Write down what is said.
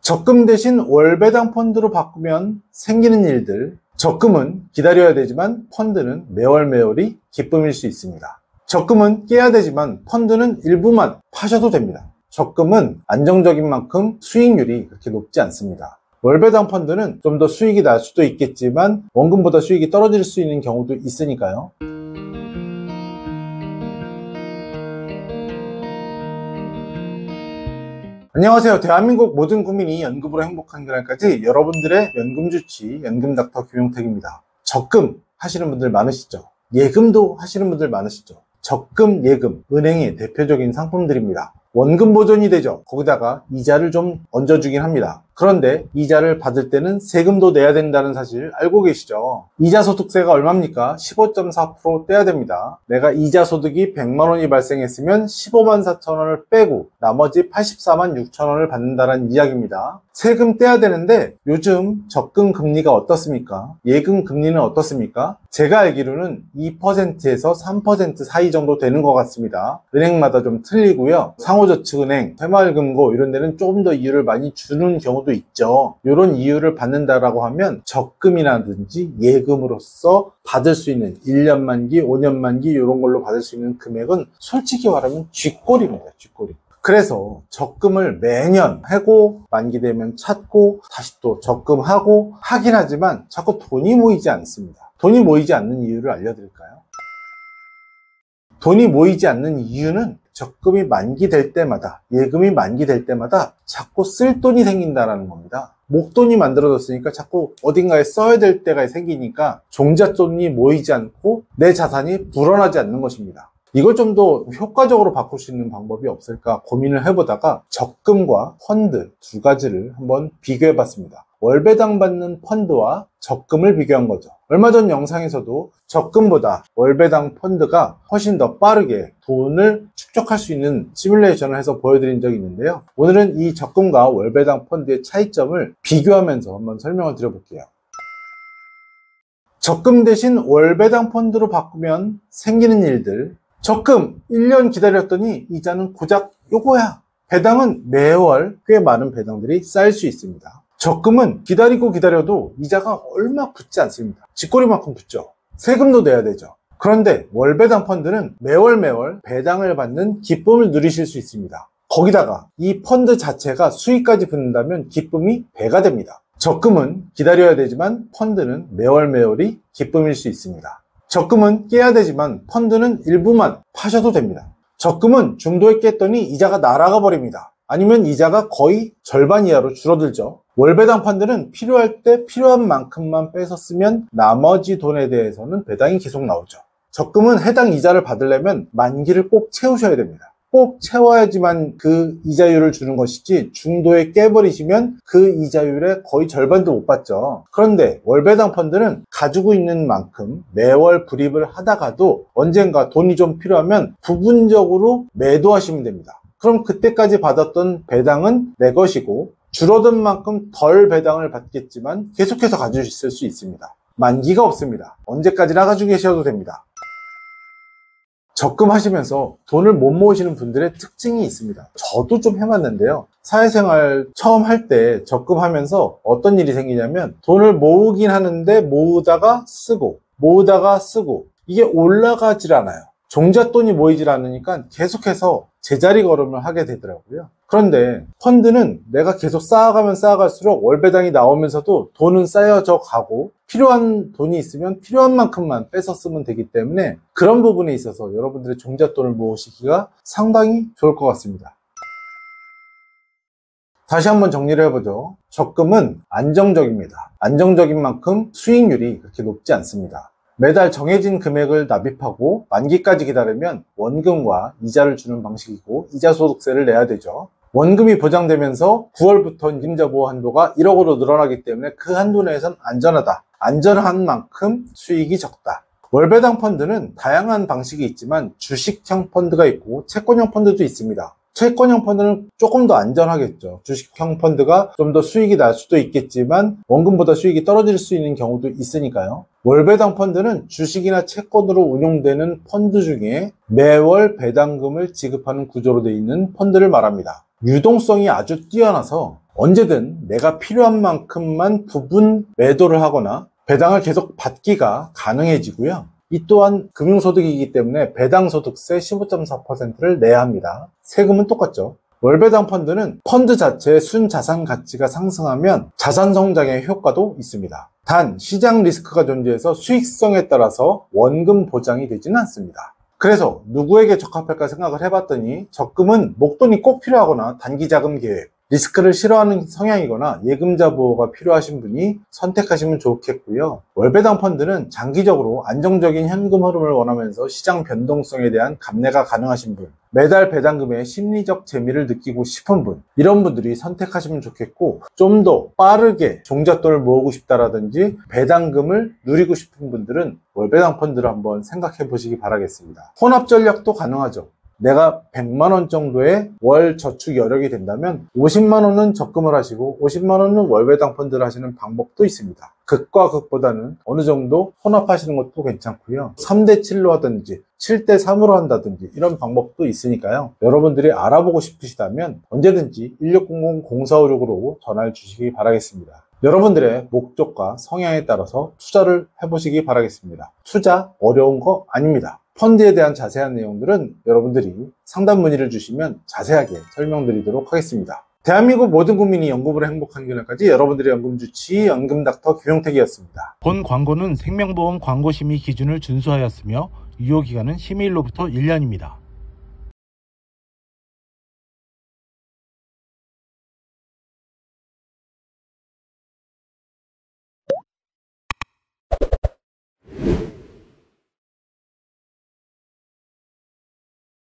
적금 대신 월배당 펀드로 바꾸면 생기는 일들. 적금은 기다려야 되지만 펀드는 매월매월이 기쁨일 수 있습니다. 적금은 깨야 되지만 펀드는 일부만 파셔도 됩니다. 적금은 안정적인 만큼 수익률이 그렇게 높지 않습니다. 월배당 펀드는 좀 더 수익이 날 수도 있겠지만 원금보다 수익이 떨어질 수 있는 경우도 있으니까요. 안녕하세요. 대한민국 모든 국민이 연금으로 행복한 그날까지 여러분들의 연금주치, 연금닥터 김용택입니다. 적금 하시는 분들 많으시죠? 예금도 하시는 분들 많으시죠? 적금, 예금, 은행의 대표적인 상품들입니다. 원금 보존이 되죠. 거기다가 이자를 좀 얹어주긴 합니다. 그런데 이자를 받을 때는 세금도 내야 된다는 사실 알고 계시죠? 이자 소득세가 얼마입니까? 15.4% 떼야 됩니다. 내가 이자 소득이 100만 원이 발생했으면 15만 4천 원을 빼고 나머지 84만 6천 원을 받는다는 이야기입니다. 세금 떼야 되는데 요즘 적금 금리가 어떻습니까? 예금 금리는 어떻습니까? 제가 알기로는 2%에서 3% 사이 정도 되는 것 같습니다. 은행마다 좀 틀리고요. 상호저축은행, 새마을금고 이런 데는 조금 더 이율을 많이 주는 경우도 있죠. 이런 이율을 받는다라고 하면 적금이라든지 예금으로서 받을 수 있는 1년 만기, 5년 만기 이런 걸로 받을 수 있는 금액은 솔직히 말하면 쥐꼬리입니다. 쥐꼬리. 그래서 적금을 매년 하고 만기되면 찾고 다시 또 적금하고 하긴 하지만 자꾸 돈이 모이지 않습니다. 돈이 모이지 않는 이유를 알려드릴까요? 돈이 모이지 않는 이유는 적금이 만기될 때마다, 예금이 만기될 때마다 자꾸 쓸 돈이 생긴다는 겁니다. 목돈이 만들어졌으니까 자꾸 어딘가에 써야 될 때가 생기니까 종잣돈이 모이지 않고 내 자산이 불어나지 않는 것입니다. 이걸 좀 더 효과적으로 바꿀 수 있는 방법이 없을까 고민을 해보다가 적금과 펀드 두 가지를 한번 비교해 봤습니다. 월배당 받는 펀드와 적금을 비교한 거죠. 얼마 전 영상에서도 적금보다 월배당 펀드가 훨씬 더 빠르게 돈을 축적할 수 있는 시뮬레이션을 해서 보여드린 적이 있는데요. 오늘은 이 적금과 월배당 펀드의 차이점을 비교하면서 한번 설명을 드려볼게요. 적금 대신 월배당 펀드로 바꾸면 생기는 일들. 적금 1년 기다렸더니 이자는 고작 요거야. 배당은 매월 꽤 많은 배당들이 쌓일 수 있습니다. 적금은 기다려도 이자가 얼마 붙지 않습니다. 쥐꼬리만큼 붙죠. 세금도 내야 되죠. 그런데 월배당 펀드는 매월 배당을 받는 기쁨을 누리실 수 있습니다. 거기다가 이 펀드 자체가 수익까지 붙는다면 기쁨이 배가 됩니다. 적금은 기다려야 되지만 펀드는 매월이 기쁨일 수 있습니다. 적금은 깨야 되지만 펀드는 일부만 파셔도 됩니다. 적금은 중도에 깼더니 이자가 날아가 버립니다. 아니면 이자가 거의 절반 이하로 줄어들죠. 월배당 펀드는 필요할 때 필요한 만큼만 빼서 쓰면 나머지 돈에 대해서는 배당이 계속 나오죠. 적금은 해당 이자를 받으려면 만기를 꼭 채우셔야 됩니다. 꼭 채워야지만 그 이자율을 주는 것이지 중도에 깨버리시면 그 이자율의 거의 절반도 못 받죠. 그런데 월배당 펀드는 가지고 있는 만큼 매월 불입을 하다가도 언젠가 돈이 좀 필요하면 부분적으로 매도하시면 됩니다. 그럼 그때까지 받았던 배당은 내 것이고 줄어든 만큼 덜 배당을 받겠지만 계속해서 가지실 수 있습니다. 만기가 없습니다. 언제까지나 가지고 계셔도 됩니다. 적금하시면서 돈을 못 모으시는 분들의 특징이 있습니다. 저도 좀 해봤는데요. 사회생활 처음 할 때 적금하면서 어떤 일이 생기냐면 돈을 모으긴 하는데 모으다가 쓰고 이게 올라가질 않아요. 종잣돈이 모이질 않으니까 계속해서 제자리 걸음을 하게 되더라고요. 그런데 펀드는 내가 계속 쌓아가면 쌓아갈수록 월배당이 나오면서도 돈은 쌓여져 가고 필요한 돈이 있으면 필요한 만큼만 빼서 쓰면 되기 때문에 그런 부분에 있어서 여러분들의 종잣돈을 모으시기가 상당히 좋을 것 같습니다. 다시 한번 정리를 해보죠. 적금은 안정적입니다. 안정적인 만큼 수익률이 그렇게 높지 않습니다. 매달 정해진 금액을 납입하고 만기까지 기다리면 원금과 이자를 주는 방식이고 이자소득세를 내야 되죠. 원금이 보장되면서 9월부터 임자 보호 한도가 1억으로 늘어나기 때문에 그 한도 내에선 안전하다. 안전한 만큼 수익이 적다. 월배당 펀드는 다양한 방식이 있지만 주식형 펀드가 있고 채권형 펀드도 있습니다. 채권형 펀드는 조금 더 안전하겠죠. 주식형 펀드가 좀 더 수익이 날 수도 있겠지만 원금보다 수익이 떨어질 수 있는 경우도 있으니까요. 월배당 펀드는 주식이나 채권으로 운용되는 펀드 중에 매월 배당금을 지급하는 구조로 되어 있는 펀드를 말합니다. 유동성이 아주 뛰어나서 언제든 내가 필요한 만큼만 부분 매도를 하거나 배당을 계속 받기가 가능해지고요. 이 또한 금융소득이기 때문에 배당소득세 15.4%를 내야 합니다. 세금은 똑같죠. 월배당 펀드는 펀드 자체의 순자산 가치가 상승하면 자산 성장의 효과도 있습니다. 단 시장 리스크가 존재해서 수익성에 따라서 원금 보장이 되지는 않습니다. 그래서 누구에게 적합할까 생각을 해봤더니 적금은 목돈이 꼭 필요하거나 단기 자금 계획, 리스크를 싫어하는 성향이거나 예금자 보호가 필요하신 분이 선택하시면 좋겠고요. 월배당 펀드는 장기적으로 안정적인 현금 흐름을 원하면서 시장 변동성에 대한 감내가 가능하신 분, 매달 배당금에 심리적 재미를 느끼고 싶은 분, 이런 분들이 선택하시면 좋겠고, 좀 더 빠르게 종잣돈을 모으고 싶다라든지 배당금을 누리고 싶은 분들은 월배당 펀드를 한번 생각해 보시기 바라겠습니다. 혼합 전략도 가능하죠. 내가 100만원 정도의 월 저축 여력이 된다면 50만원은 적금을 하시고 50만원은 월배당 펀드를 하시는 방법도 있습니다. 극과 극보다는 어느 정도 혼합하시는 것도 괜찮고요. 3대7로 하든지 7대3으로 한다든지 이런 방법도 있으니까요. 여러분들이 알아보고 싶으시다면 언제든지 1600-0456으로 전화를 주시기 바라겠습니다. 여러분들의 목적과 성향에 따라서 투자를 해보시기 바라겠습니다. 투자 어려운 거 아닙니다. 펀드에 대한 자세한 내용들은 여러분들이 상담 문의를 주시면 자세하게 설명드리도록 하겠습니다. 대한민국 모든 국민이 연금으로 행복한 그날까지 여러분들의 연금주치 연금닥터 김용택이었습니다. 본 광고는 생명보험 광고심의 기준을 준수하였으며 유효기간은 심의일로부터 1년입니다.